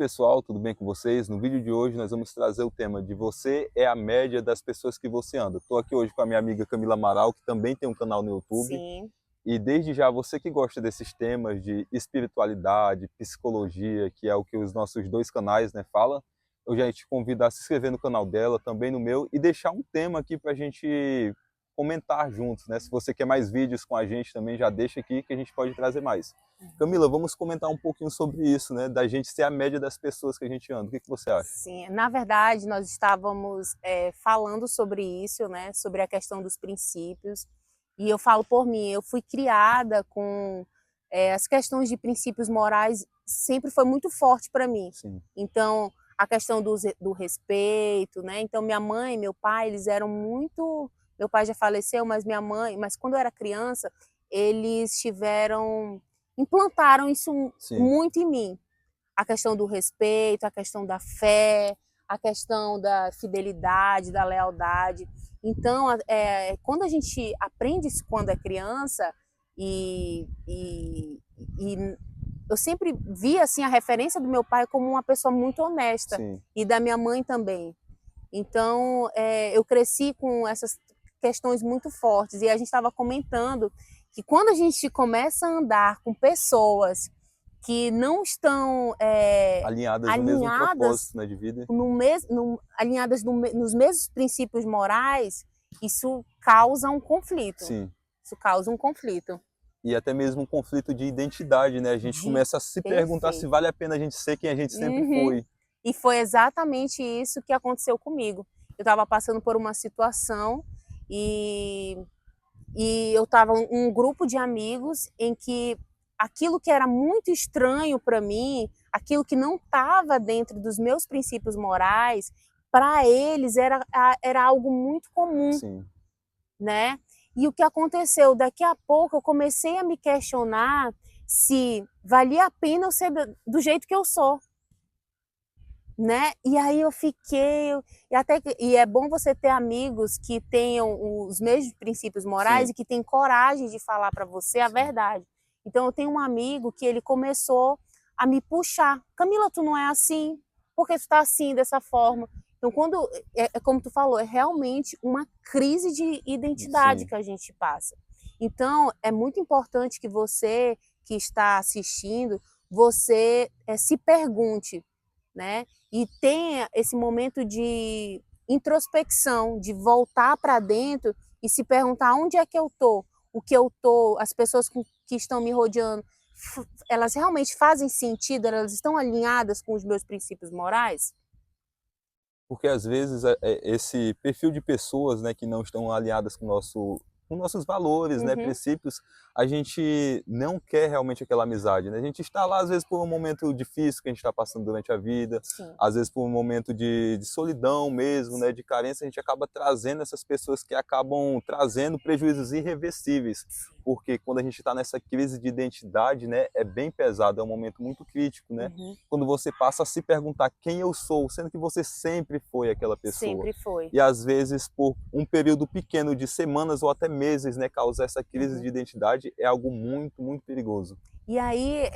pessoal, tudo bem com vocês? No vídeo de hoje nós vamos trazer o tema de você é a média das pessoas que você anda. Estou aqui hoje com a minha amiga Camila Amaral, que também tem um canal no YouTube. Sim, E desde já, você que gosta desses temas de espiritualidade, psicologia, que é o que os nossos dois canais, né, falam, eu já te convido a se inscrever no canal dela, também no meu, e deixar um tema aqui para a gente comentar juntos, né? Se você quer mais vídeos com a gente também, já deixa aqui que a gente pode trazer mais. Camila, vamos comentar um pouquinho sobre isso, né? Da gente ser a média das pessoas que a gente anda. O que você acha? sim. Na verdade, nós estávamos falando sobre isso, né? Sobre a questão dos princípios. E eu falo por mim, eu fui criada com as questões de princípios morais, sempre foi muito forte para mim. Sim, Então, a questão do respeito, né? Então, minha mãe e meu pai, eles eram muito... Meu pai já faleceu, mas minha mãe... Mas quando eu era criança, eles implantaram isso sim, muito em mim. A questão do respeito, a questão da fé, a questão da fidelidade, da lealdade. Então, quando a gente aprende isso quando é criança, e eu sempre vi assim, a referência do meu pai como uma pessoa muito honesta, sim. e da minha mãe também. Então, eu cresci com essas questões muito fortes, e a gente estava comentando que quando a gente começa a andar com pessoas que não estão Alinhadas no mesmo alinhadas propósito, né, de vida. alinhadas nos mesmos princípios morais, isso causa um conflito. Sim. Isso causa um conflito. E até mesmo um conflito de identidade, né? A gente De começa a se perguntar se perfeito. vale a pena a gente ser quem a gente sempre Uhum. foi. E foi exatamente isso que aconteceu comigo. Eu estava passando por uma situação e, eu estava um grupo de amigos em que aquilo que era muito estranho para mim, aquilo que não estava dentro dos meus princípios morais, para eles era algo muito comum, Sim, né? E o que aconteceu? Daqui a pouco eu comecei a me questionar se valia a pena eu ser do jeito que eu sou, né? E aí eu fiquei, e é bom você ter amigos que tenham os mesmos princípios morais sim, e que têm coragem de falar para você a sim. verdade. Então eu tenho um amigo que ele começou a me puxar. Camila, tu não é assim? Por que tu tá assim, dessa forma? Então quando, como tu falou, é realmente uma crise de identidade Sim. que a gente passa. Então é muito importante que você que está assistindo, você se pergunte, né? E tenha esse momento de introspecção, de voltar para dentro e se perguntar onde é que eu tô, o que eu tô, as pessoas que estão me rodeando, elas realmente fazem sentido, elas estão alinhadas com os meus princípios morais? Porque às vezes esse perfil de pessoas, né, que não estão alinhadas com nossos valores, né, Uhum, princípios, a gente não quer realmente aquela amizade, né? A gente está lá às vezes por um momento difícil que a gente está passando durante a vida, sim, às vezes por um momento de solidão mesmo, né, de carência, a gente acaba trazendo essas pessoas que acabam trazendo prejuízos irreversíveis, porque quando a gente está nessa crise de identidade, né, é bem pesado, é um momento muito crítico, né? uhum, Quando você passa a se perguntar quem eu sou, sendo que você sempre foi aquela pessoa. sempre foi. E às vezes, por um período pequeno de semanas ou até meses, né, causar essa crise Uhum. de identidade é algo muito, muito perigoso. E aí,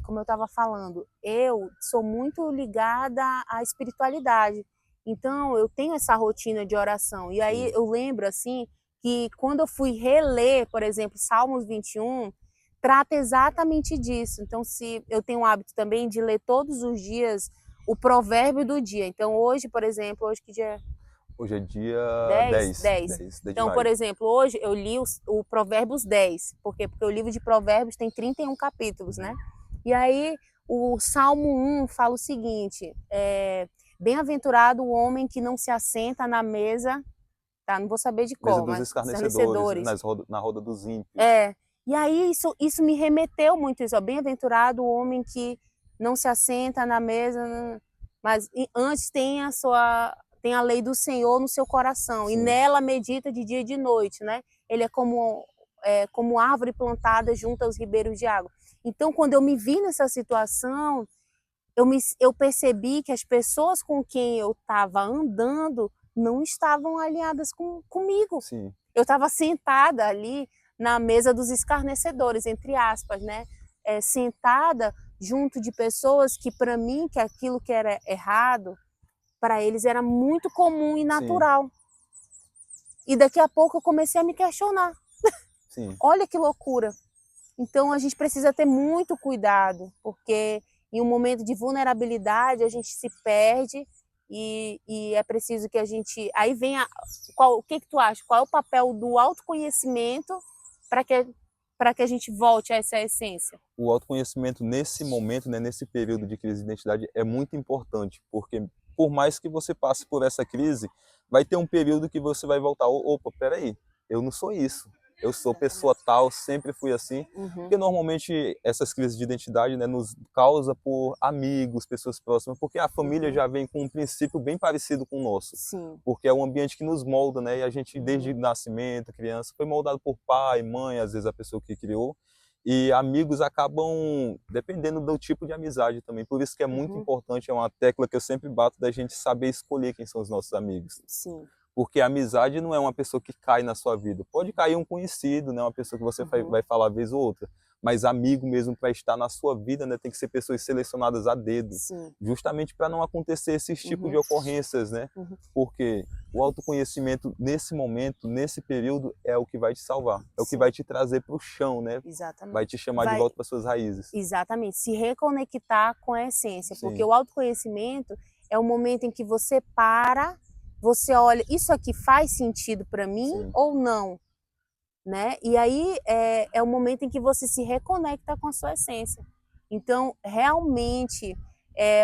como eu estava falando, eu sou muito ligada à espiritualidade. Então, eu tenho essa rotina de oração. E aí, Sim, eu lembro, assim, que quando eu fui reler, por exemplo, Salmos 21, trata exatamente disso. Então, se eu tenho o hábito também de ler todos os dias o provérbio do dia. Então, hoje, por exemplo, hoje que dia é? hoje é dia 10? 10, 10. 10 de Então, por maio. exemplo, hoje eu li o Provérbios 10. Por quê? Porque o livro de Provérbios tem 31 capítulos, né? Uhum. E aí, o Salmo 1 fala o seguinte: bem-aventurado o homem que não se assenta na mesa, tá? Não vou saber de Mesa cor, dos mas escarnecedores, né, escarnecedores. na roda dos ímpios. É. E aí, isso me remeteu muito isso, ó. Bem-aventurado o homem que não se assenta na mesa, mas antes tem a lei do Senhor no seu coração, e Sim, nela medita de dia e de noite, né? Ele como árvore plantada junto aos ribeiros de água. Então, quando eu me vi nessa situação, eu percebi que as pessoas com quem eu estava andando não estavam alinhadas comigo. sim, Eu estava sentada ali na mesa dos escarnecedores, entre aspas, né? Sentada junto de pessoas que para mim, que aquilo que era errado, para eles era muito comum e Sim, natural. E daqui a pouco eu comecei a me questionar. sim, Olha que loucura. Então a gente precisa ter muito cuidado, porque em um momento de vulnerabilidade a gente se perde e é preciso que a gente... Aí vem o que tu acha? Qual é o papel do autoconhecimento para que a gente volte a essa essência? o autoconhecimento nesse momento, né, nesse período de crise de identidade é muito importante, porque por mais que você passe por essa crise, vai ter um período que você vai voltar, opa, peraí, eu não sou isso, eu sou pessoa Exatamente. tal, sempre fui assim, Uhum, porque normalmente essas crises de identidade, né, nos causa por amigos, pessoas próximas, porque a família uhum. já vem com um princípio bem parecido com o nosso, Sim. porque é um ambiente que nos molda, né, e a gente desde Uhum, nascimento, criança, foi moldado por pai, mãe, às vezes a pessoa que criou, e amigos acabam dependendo do tipo de amizade também. Por isso que é muito uhum. importante, é uma tecla que eu sempre bato, da gente saber escolher quem são os nossos amigos. Sim. Porque a amizade não é uma pessoa que cai na sua vida. Pode cair um conhecido, né, uma pessoa que você Uhum, vai falar vez ou outra. Mas amigo mesmo para estar na sua vida, né, tem que ser pessoas selecionadas a dedo, sim. justamente para não acontecer esses tipos de Uhum, ocorrências, né? uhum. Porque o autoconhecimento nesse momento, nesse período, é o que vai te salvar, é o que vai Sim, te trazer para o chão, né? Vai te exatamente. chamar de Vai, volta para suas raízes. exatamente, se reconectar com a essência, porque Sim, o autoconhecimento é o momento em que você para, você olha, isso aqui faz sentido para mim sim, ou não, né? E aí é o momento em que você se reconecta com a sua essência. Então, realmente,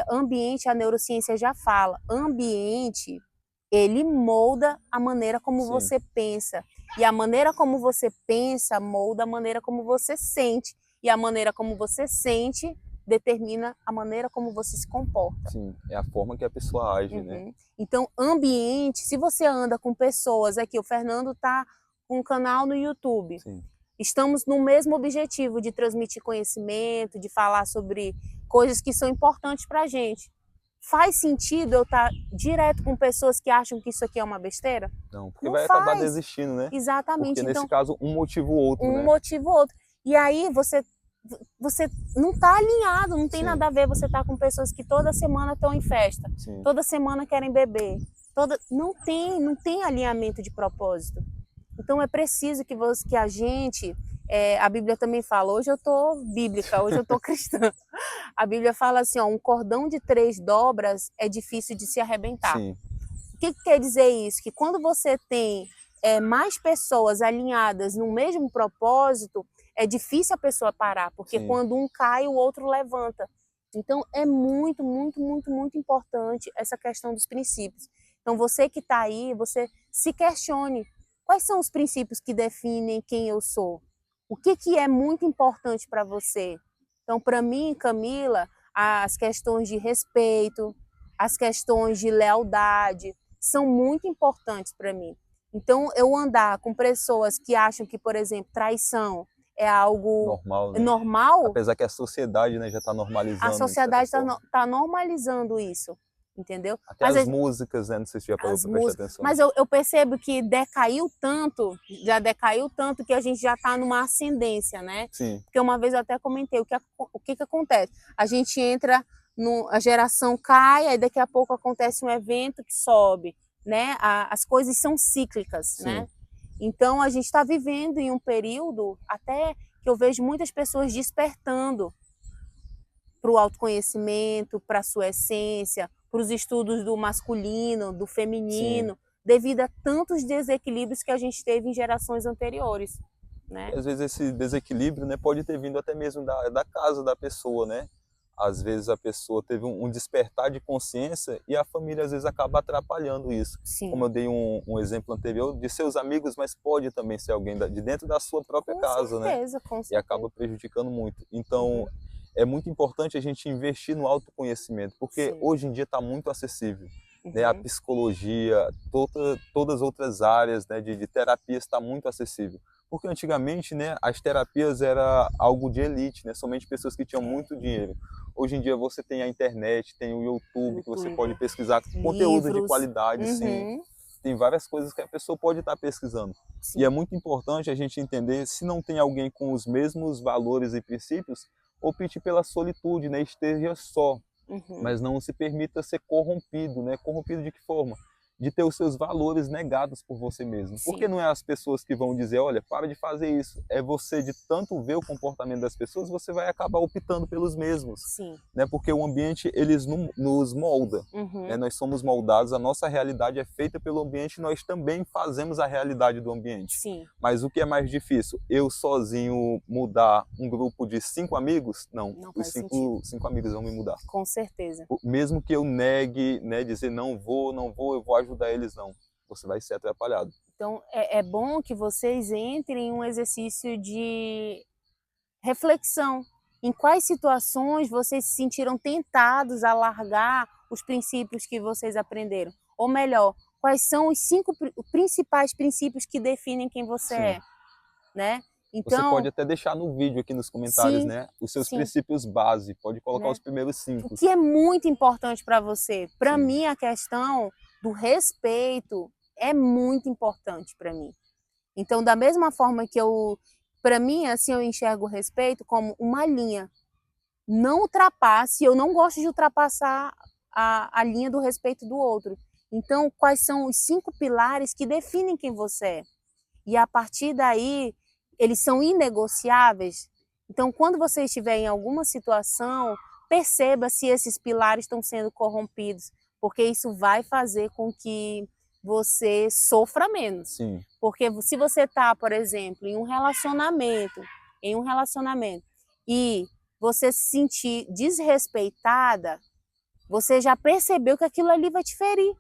ambiente, a neurociência já fala, ambiente, ele molda a maneira como sim, você pensa. E a maneira como você pensa molda a maneira como você sente. E a maneira como você sente determina a maneira como você se comporta. sim. É a forma que a pessoa age, né? Uhum. Então, ambiente, se você anda com pessoas, aqui o Fernando está com um canal no YouTube, Sim, estamos no mesmo objetivo de transmitir conhecimento, de falar sobre coisas que são importantes para a gente. Faz sentido eu estar direto com pessoas que acham que isso aqui é uma besteira? não, porque Não vai acabar faz. desistindo, né? Porque Exatamente. nesse Então, caso, um motivo ou outro, um né? motivo ou outro. E aí você não está alinhado, não tem Sim, nada a ver você estar com pessoas que toda semana estão em festa, sim, toda semana querem beber, não tem alinhamento de propósito. Então é preciso que a gente, a Bíblia também fala, hoje eu estou bíblica, hoje eu estou cristã. A Bíblia fala assim, ó, um cordão de 3 dobras é difícil de se arrebentar. sim, O que quer dizer isso? Que quando você tem mais pessoas alinhadas no mesmo propósito, é difícil a pessoa parar, porque sim, quando um cai, o outro levanta. Então, é muito, muito, muito, muito importante essa questão dos princípios. Então, você que está aí, você se questione. Quais são os princípios que definem quem eu sou? O que é muito importante para você? Então, para mim, Camila, as questões de respeito, as questões de lealdade, são muito importantes para mim. Então, eu andar com pessoas que acham que, por exemplo, traição é algo normal, né? normal, Apesar que a sociedade, né, já está a normalizando de certa sociedade está forma. tá normalizando isso, entendeu? Até Mas as músicas, né? Não sei se já parou as para prestar músicas, atenção. mas eu percebo que já decaiu tanto que a gente já está numa ascendência, né? Sim, Porque uma vez eu até comentei o que acontece. A gente entra, a geração cai, aí daqui a pouco acontece um evento que sobe, né? As coisas são cíclicas, sim, né? Então a gente está vivendo em um período até que eu vejo muitas pessoas despertando para o autoconhecimento, para a sua essência, para os estudos do masculino, do sim. feminino, devido a tantos desequilíbrios que a gente teve em gerações anteriores, E né? às vezes esse desequilíbrio, né, pode ter vindo até mesmo da casa da pessoa, né? Às vezes a pessoa teve um despertar de consciência e a família às vezes acaba atrapalhando isso. Como Sim, eu dei um exemplo anterior de seus amigos, mas pode também ser alguém de dentro da sua própria com casa, né? certeza, com E acaba certeza. prejudicando muito. Então, Uhum, é muito importante a gente investir no autoconhecimento, porque sim, hoje em dia está muito acessível. Né? A uhum, psicologia, todas as outras áreas, né, de terapias está muito acessível. Porque antigamente, né, as terapias era algo de elite, né, somente pessoas que tinham é, muito dinheiro. Hoje em dia você tem a internet, tem o YouTube, que você pode YouTube, pesquisar conteúdo de livros, qualidade, sim. uhum, Tem várias coisas que a pessoa pode estar pesquisando. E é sim, muito importante a gente entender, se não tem alguém com os mesmos valores e princípios, opte pela solitude, né? Esteja só, Uhum. mas não se permita ser corrompido, né? Corrompido de que forma? De ter os seus valores negados por você mesmo. Porque Sim, não é as pessoas que vão dizer, olha, para de fazer isso. É você, de tanto ver o comportamento das pessoas, você vai acabar optando pelos mesmos, sim. né? Porque o ambiente, eles nos molda, né? Uhum. Nós somos moldados, a nossa realidade é feita pelo ambiente, nós também fazemos a realidade do ambiente. Sim, Mas o que é mais difícil? Eu sozinho mudar um grupo de 5 amigos? Não, não os faz sentido. cinco amigos vão me mudar. Com certeza. Mesmo que eu negue, né, dizer não vou, eu vou ajudar eles, não. Você vai ser atrapalhado. Então, é bom que vocês entrem em um exercício de reflexão. Em quais situações vocês se sentiram tentados a largar os princípios que vocês aprenderam? Ou melhor, quais são os 5 principais princípios que definem quem você Sim. é, né? Você Então, pode até deixar no vídeo aqui nos comentários, sim, né, os seus sim, princípios base, pode colocar né? os primeiros O 5. que é muito importante para você? Para Sim, mim, a questão do respeito é muito importante para mim. Então, da mesma forma que para mim, assim, eu enxergo o respeito como uma linha. Não ultrapasse, eu não gosto de ultrapassar a linha do respeito do outro. Então, quais são os 5 pilares que definem quem você é? E a partir daí, eles são inegociáveis. Então, quando você estiver em alguma situação, perceba se esses pilares estão sendo corrompidos, porque isso vai fazer com que você sofra menos. sim, Porque se você está, por exemplo, em um relacionamento, e você se sentir desrespeitada, você já percebeu que aquilo ali vai te ferir.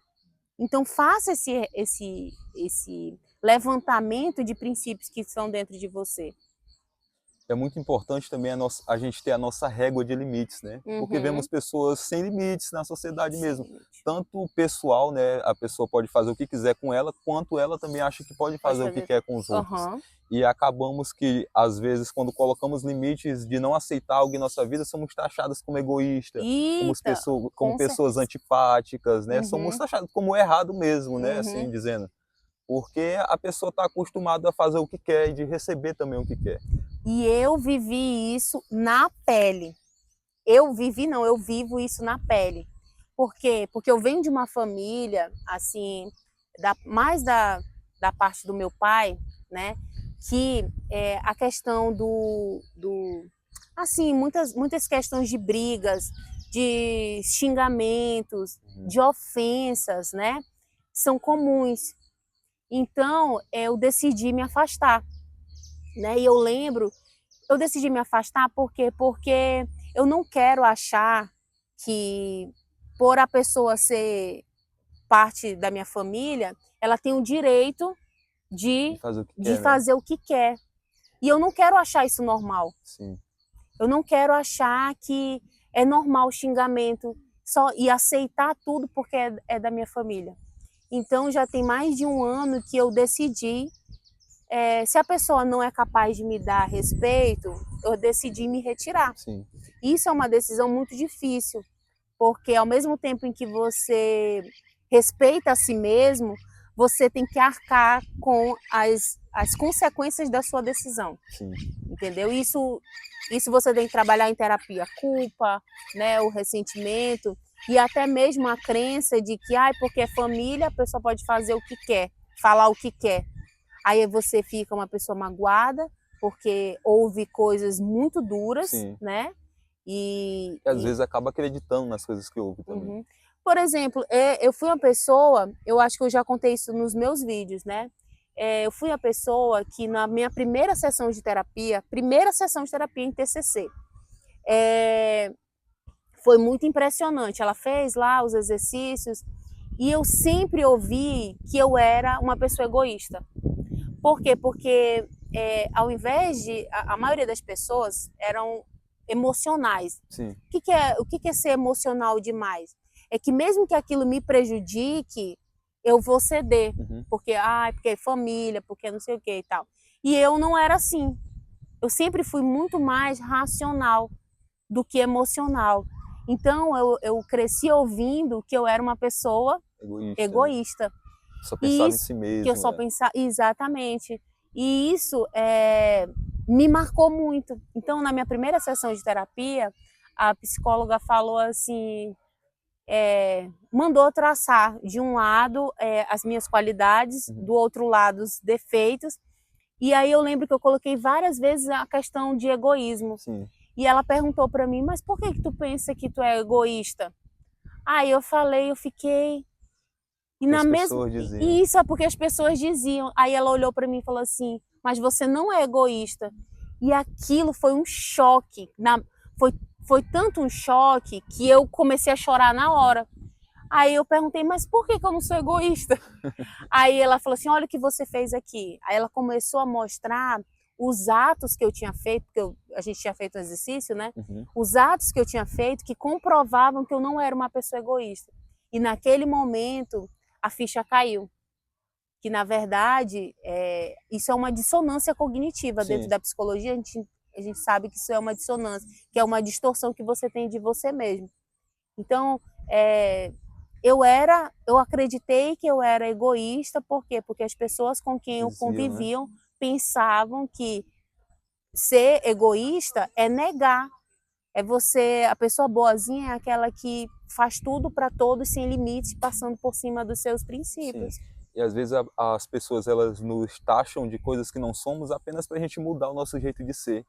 Então faça esse levantamento de princípios que estão dentro de você. é muito importante também a gente ter a nossa régua de limites, né, porque vemos Uhum. pessoas sem limites na sociedade mesmo, Sim, tanto pessoal, né, a pessoa pode fazer o que quiser com ela, quanto ela também acha que pode pode fazer o que fazer. quer com os outros. Aham. E acabamos que, às vezes, quando colocamos limites de não aceitar algo em nossa vida, somos taxados como egoísta, Eita, como com pessoas certeza. antipáticas, né? Somos Uhum, taxados como errado mesmo, né? Assim uhum. dizendo. Porque a pessoa está acostumada a fazer o que quer e de receber também o que quer. E eu vivi isso na pele. Eu vivi, não, eu vivo isso na pele. Por quê? Porque eu venho de uma família, assim, mais da parte do meu pai, né? Que a questão assim, muitas questões de brigas, de xingamentos, Uhum. de ofensas, né? São comuns. Então, eu decidi me afastar, né? E eu decidi me afastar por quê? Porque eu não quero achar que, por a pessoa ser parte da minha família, ela tem o direito De de, fazer o que de quer, né? fazer o que quer. E eu não quero achar isso normal. Sim. Eu não quero achar que é normal o xingamento e aceitar tudo porque é da minha família. Então já tem mais de um ano que eu decidi, se a pessoa não é capaz de me dar respeito, eu decidi me retirar. Sim. Isso é uma decisão muito difícil, porque ao mesmo tempo em que você respeita a si mesmo, você tem que arcar com as consequências da sua decisão, Sim. entendeu? Isso você tem que trabalhar em terapia, a culpa, né, o ressentimento e até mesmo a crença de que, porque é família, a pessoa pode fazer o que quer, falar o que quer. Aí você fica uma pessoa magoada, porque ouve coisas muito duras, Sim. né? E, E às e vezes acaba acreditando nas coisas que ouve também. uhum. Por exemplo, eu fui uma pessoa, eu acho que eu já contei isso nos meus vídeos, né? Eu fui a pessoa que na minha primeira sessão de terapia em TCC, foi muito impressionante. Ela fez lá os exercícios e eu sempre ouvi que eu era uma pessoa egoísta. Por quê? Porque ao invés de a maioria das pessoas eram emocionais. Sim. O que é ser emocional demais? É que mesmo que aquilo me prejudique, eu vou ceder, Uhum. porque é família, porque não sei o que e tal. E eu não era assim. Eu sempre fui muito mais racional do que emocional. Então eu cresci ouvindo que eu era uma pessoa Egoísta, né? egoísta. Só E pensava em isso si que eu mesmo, só né? pensava exatamente. E isso me marcou muito. Então, na minha primeira sessão de terapia, a psicóloga falou assim, mandou traçar de um lado as minhas qualidades, do outro lado os defeitos. E aí eu lembro que eu coloquei várias vezes a questão de egoísmo. Sim. E ela perguntou para mim, mas por que tu pensa que tu é egoísta? Aí eu falei, eu fiquei... E, Que as na mesma... pessoas diziam. e isso é porque as pessoas diziam. Aí ela olhou para mim e falou assim, mas você não é egoísta. E aquilo foi um choque. Foi tanto um choque que eu comecei a chorar na hora. Aí eu perguntei, mas por que eu não sou egoísta? Aí ela falou assim, olha o que você fez aqui. Aí ela começou a mostrar os atos que eu tinha feito, porque a gente tinha feito um exercício, né? Os atos que eu tinha feito que comprovavam que eu não era uma pessoa egoísta. E naquele momento, a ficha caiu. Que, na verdade, isso é uma dissonância cognitiva. Dentro Sim. da psicologia, a gente sabe que isso é uma dissonância, que é uma distorção que você tem de você mesmo. Então, eu acreditei que eu era egoísta, por quê? Porque as pessoas com quem eu Diziam, né? conviviam pensavam que ser egoísta é negar. A pessoa boazinha é aquela que faz tudo para todos sem limites, passando por cima dos seus Sim. princípios. E às vezes as pessoas elas nos taxam de coisas que não somos apenas para a gente mudar o nosso jeito de ser.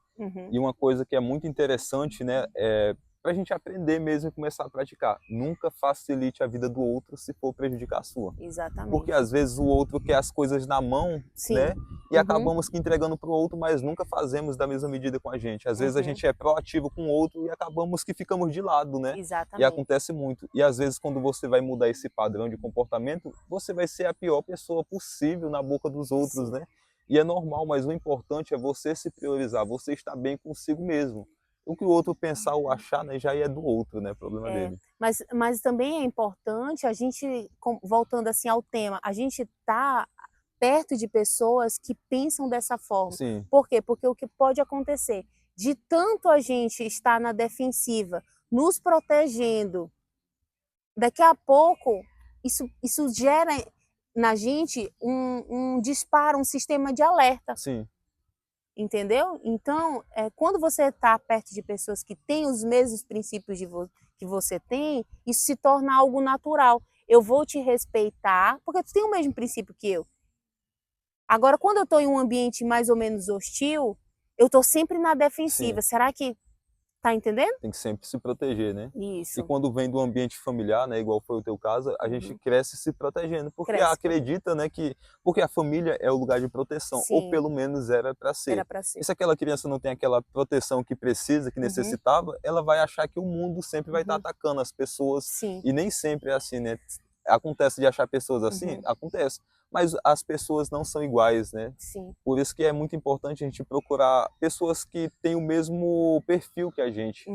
E uma coisa que é muito interessante, né, é para a gente aprender mesmo e começar a praticar. Nunca facilite a vida do outro se for prejudicar a sua. Exatamente. Porque às vezes o outro quer as coisas na mão, Sim. né? E acabamos que entregando para o outro, mas nunca fazemos da mesma medida com a gente. Às vezes a gente é proativo com o outro e acabamos que ficamos de lado, né? Exatamente. E acontece muito. E às vezes quando você vai mudar esse padrão de comportamento, você vai ser a pior pessoa possível na boca dos outros, né? E é normal, mas o importante é você se priorizar, você estar bem consigo mesmo. O que o outro pensar ou achar, né, já é do outro, né? Problema dele. Mas também é importante a gente, voltando assim ao tema, a gente tá perto de pessoas que pensam dessa forma. Sim. Por quê? Porque o que pode acontecer? De tanto a gente estar na defensiva, nos protegendo, daqui a pouco isso gera na gente um disparo, um sistema de alerta. Sim. Entendeu? Então, quando você está perto de pessoas que têm os mesmos princípios que você tem, isso se torna algo natural. Eu vou te respeitar, porque tu tem o mesmo princípio que eu. Agora, quando eu estou em um ambiente mais ou menos hostil, eu estou sempre na defensiva. Sim. Será que... Tá entendendo? Tem que sempre se proteger, né? Isso. E quando vem do ambiente familiar, né, igual foi o teu caso, a gente cresce se protegendo, porque Cresce. acredita, né, porque a família é o lugar de proteção, ou Sim. pelo menos era para ser. Era para ser. E se aquela criança não tem aquela proteção que precisa, que necessitava, ela vai achar que o mundo sempre vai estar atacando as pessoas. Sim. E nem sempre é assim, né? Acontece de achar pessoas assim? Acontece. Mas as pessoas não são iguais, né? Sim. Por isso que é muito importante a gente procurar pessoas que têm o mesmo perfil que a gente,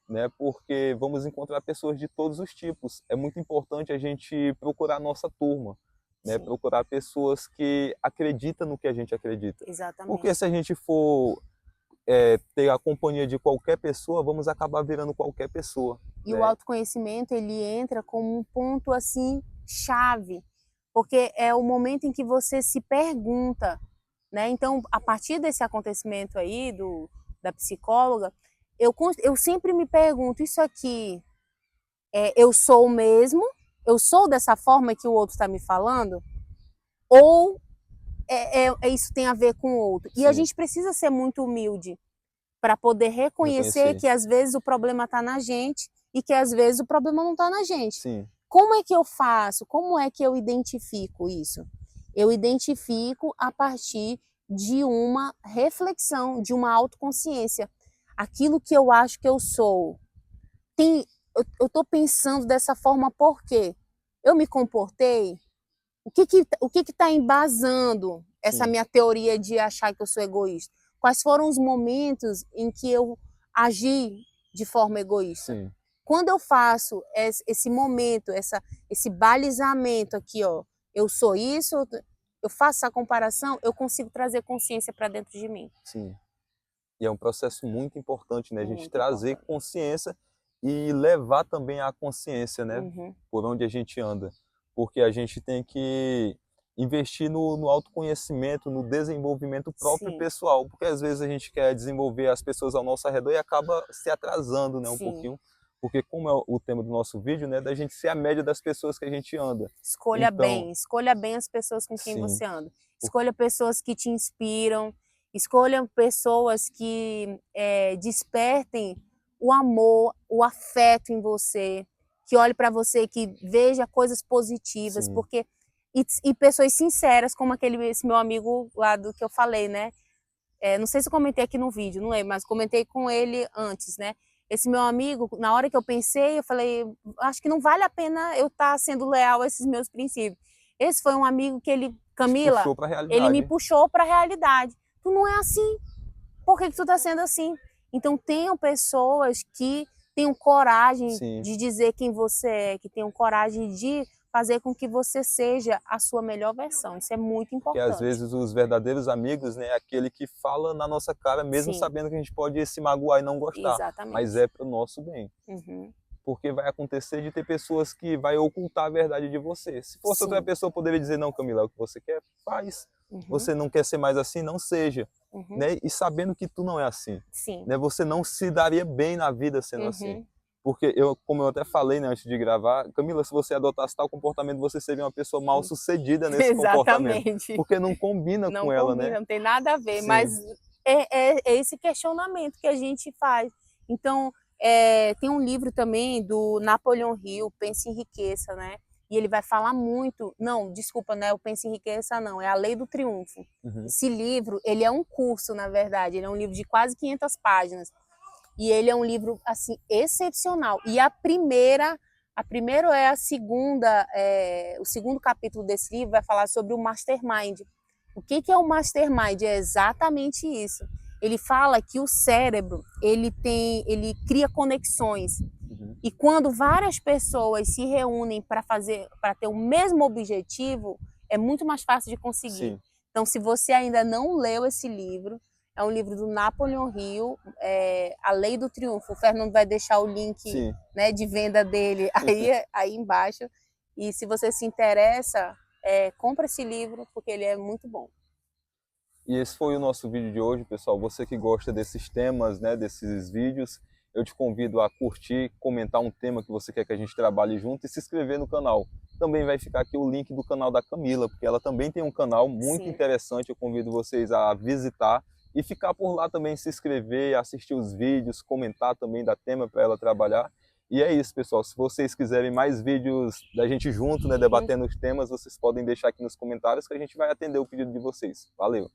né? Porque vamos encontrar pessoas de todos os tipos. É muito importante a gente procurar a nossa turma, né? Sim. Procurar pessoas que acreditam no que a gente acredita. Exatamente. Porque se a gente for ter a companhia de qualquer pessoa, vamos acabar virando qualquer pessoa. E né? o autoconhecimento, ele entra como um ponto assim chave, porque é o momento em que você se pergunta, né? Então, a partir desse acontecimento aí da psicóloga, eu sempre me pergunto, isso aqui eu sou o mesmo? Eu sou dessa forma que o outro está me falando? Ou isso tem a ver com o outro? E a Sim. gente precisa ser muito humilde para poder reconhecer que às vezes o problema está na gente e que às vezes o problema não está na gente. Sim. Como é que eu faço? Como é que eu identifico isso? Eu identifico a partir de uma reflexão, de uma autoconsciência. Aquilo que eu acho que eu sou. Eu estou pensando dessa forma por quê? Eu me comportei? O que está embasando essa minha teoria de achar que eu sou egoísta? Quais foram os momentos em que eu agi de forma egoísta? Sim. Quando eu faço esse momento, esse balizamento aqui, ó, eu sou isso, eu faço essa comparação, eu consigo trazer consciência para dentro de mim. Sim. E é um processo muito importante, né? A gente Muito trazer importante. consciência e levar também a consciência, né? Por onde a gente anda. Porque a gente tem que investir no autoconhecimento, no desenvolvimento próprio Sim, pessoal, porque às vezes a gente quer desenvolver as pessoas ao nosso redor e acaba se atrasando, né, um sim. pouquinho, porque como é o tema do nosso vídeo, né, da gente ser a média das pessoas que a gente anda. Então, Escolha bem as pessoas com quem sim, você anda. por- Escolha pessoas que te inspiram, escolha pessoas que despertem o amor, o afeto em você, que olhe para você, que veja coisas positivas, sim, porque e pessoas sinceras, como esse meu amigo lá do que eu falei, né? Não sei se eu comentei aqui no vídeo, não lembro, mas comentei com ele antes, né? Esse meu amigo, na hora que eu pensei, eu falei, acho que não vale a pena eu estar sendo leal a esses meus princípios. Esse foi um amigo que ele, te Camila, puxou para a ele me realidade. puxou para a realidade. Tu não é assim. Por que tu tá sendo assim? Então tenham pessoas que tenham coragem Sim. de dizer quem você é, que tenham coragem de fazer com que você seja a sua melhor versão. Isso é muito Porque às importante. vezes os verdadeiros amigos, né, é aquele que fala na nossa cara, mesmo Sim, sabendo que a gente pode se magoar e não gostar, mas exatamente. é para o nosso bem. Uhum. Porque vai acontecer de ter pessoas que vai ocultar a verdade de você. Se fosse outra Sim. pessoa, poderia dizer, não, Camila, é o que você quer, faz. Uhum. Você não quer ser mais assim, não seja. Uhum. Né? E sabendo que tu não é assim. Sim. Né? Você não se daria bem na vida sendo assim. Uhum. Porque eu, como eu até falei, né, antes de gravar, Camila, se você adotasse tal comportamento, você seria uma pessoa mal sucedida nesse comportamento. Exatamente. Porque não combina Não com ela, né? combina, não tem nada a ver, mas Sim. é esse questionamento que a gente faz. Então, tem um livro também do Napoleão Hill, Pense em Riqueza, né? E ele vai falar muito, não, desculpa, não é o Pense em Riqueza, não, é A Lei do Triunfo. Uhum. Esse livro, ele é um curso, na verdade, ele é um livro de quase 500 páginas. E ele é um livro assim excepcional. E a primeira é a segunda, o segundo capítulo desse livro vai falar sobre o mastermind. O que é o mastermind? É exatamente isso. Ele fala que o cérebro ele cria conexões Uhum. e quando várias pessoas se reúnem para ter o mesmo objetivo, é muito mais fácil de conseguir. Sim. Então, se você ainda não leu esse livro, é um livro do Napoleão Hill, A Lei do Triunfo. O Fernando vai deixar o link, Sim. né, de venda dele aí embaixo. E se você se interessa, compra esse livro, porque ele é muito bom. E esse foi o nosso vídeo de hoje, pessoal. Você que gosta desses temas, né, desses vídeos, eu te convido a curtir, comentar um tema que você quer que a gente trabalhe junto e se inscrever no canal. Também vai ficar aqui o link do canal da Camila, porque ela também tem um canal muito Sim. interessante. Eu convido vocês a visitar e ficar por lá também, se inscrever, assistir os vídeos, comentar também da tema para ela trabalhar. E é isso, pessoal. Se vocês quiserem mais vídeos da gente junto, né, debatendo os temas, vocês podem deixar aqui nos comentários que a gente vai atender o pedido de vocês. Valeu!